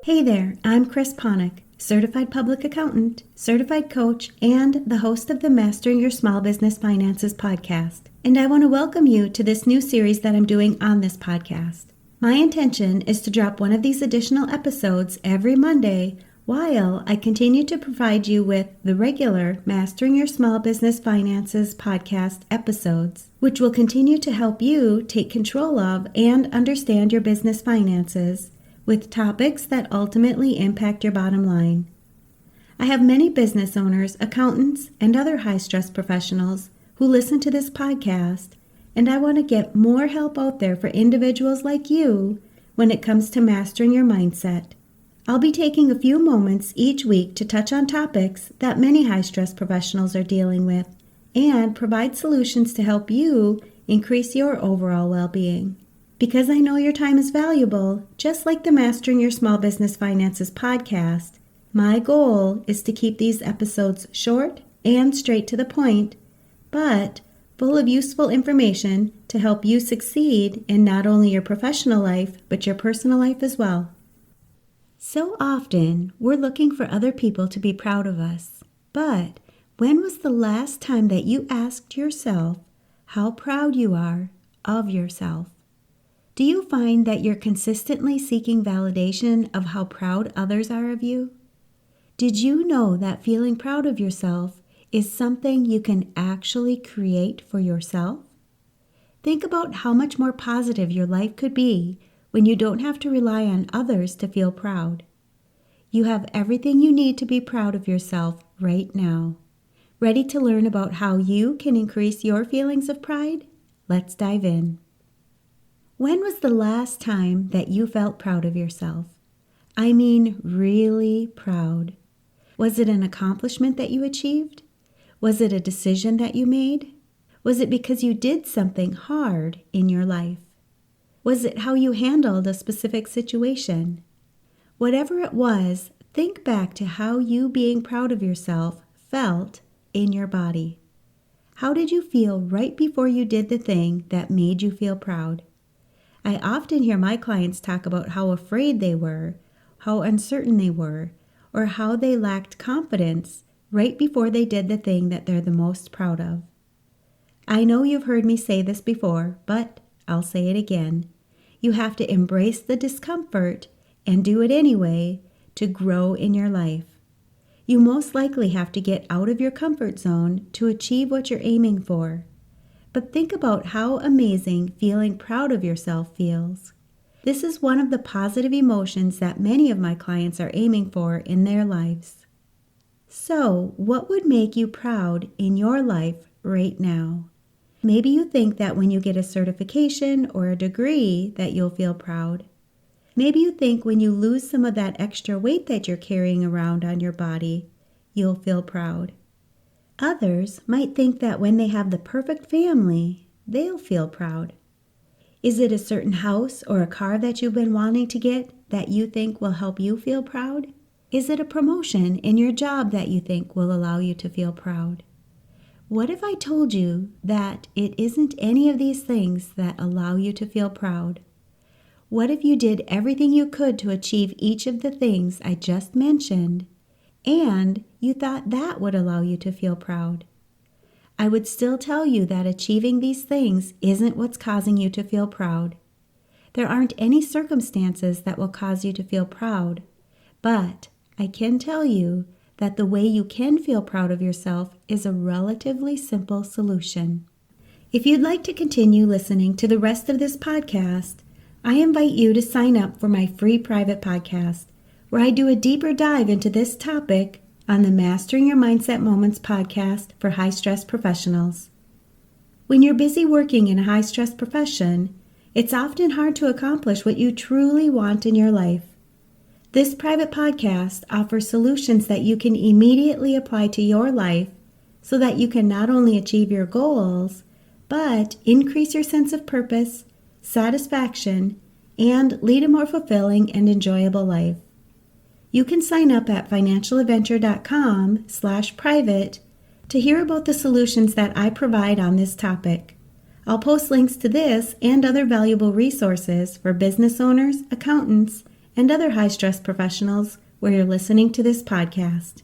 Hey there, I'm Chris Ponick, Certified Public Accountant, Certified Coach, and the host of the Mastering Your Small Business Finances podcast. And I want to welcome you to this new series that I'm doing on this podcast. My intention is to drop one of these additional episodes every Monday while I continue to provide you with the regular Mastering Your Small Business Finances podcast episodes, which will continue to help you take control of and understand your business finances with topics that ultimately impact your bottom line. I have many business owners, accountants, and other high-stress professionals who listen to this podcast, and I want to get more help out there for individuals like you when it comes to mastering your mindset. I'll be taking a few moments each week to touch on topics that many high-stress professionals are dealing with and provide solutions to help you increase your overall well-being. Because I know your time is valuable, just like the Mastering Your Small Business Finances podcast, my goal is to keep these episodes short and straight to the point, but full of useful information to help you succeed in not only your professional life, but your personal life as well. So often, we're looking for other people to be proud of us. But when was the last time that you asked yourself how proud you are of yourself? Do you find that you're consistently seeking validation of how proud others are of you? Did you know that feeling proud of yourself is something you can actually create for yourself? Think about how much more positive your life could be when you don't have to rely on others to feel proud. You have everything you need to be proud of yourself right now. Ready to learn about how you can increase your feelings of pride? Let's dive in. When was the last time that you felt proud of yourself? I mean, really proud. Was it an accomplishment that you achieved? Was it a decision that you made? Was it because you did something hard in your life? Was it how you handled a specific situation? Whatever it was, think back to how you being proud of yourself felt in your body. How did you feel right before you did the thing that made you feel proud? I often hear my clients talk about how afraid they were, how uncertain they were, or how they lacked confidence right before they did the thing that they're the most proud of. I know you've heard me say this before, but I'll say it again. You have to embrace the discomfort and do it anyway to grow in your life. You most likely have to get out of your comfort zone to achieve what you're aiming for. But think about how amazing feeling proud of yourself feels. This is one of the positive emotions that many of my clients are aiming for in their lives. So, what would make you proud in your life right now? Maybe you think that when you get a certification or a degree that you'll feel proud. Maybe you think when you lose some of that extra weight that you're carrying around on your body, you'll feel proud. Others might think that when they have the perfect family, they'll feel proud. Is it a certain house or a car that you've been wanting to get that you think will help you feel proud? Is it a promotion in your job that you think will allow you to feel proud? What if I told you that it isn't any of these things that allow you to feel proud? What if you did everything you could to achieve each of the things I just mentioned, and you thought that would allow you to feel proud? I would still tell you that achieving these things isn't what's causing you to feel proud. There aren't any circumstances that will cause you to feel proud, but I can tell you that the way you can feel proud of yourself is a relatively simple solution. If you'd like to continue listening to the rest of this podcast, I invite you to sign up for my free private podcast, where I do a deeper dive into this topic on the Mastering Your Mindset Moments podcast for high-stress professionals. When you're busy working in a high-stress profession, it's often hard to accomplish what you truly want in your life. This private podcast offers solutions that you can immediately apply to your life so that you can not only achieve your goals, but increase your sense of purpose, satisfaction, and lead a more fulfilling and enjoyable life. You can sign up at financialadventure.com/private to hear about the solutions that I provide on this topic. I'll post links to this and other valuable resources for business owners, accountants, and other high-stress professionals where you're listening to this podcast.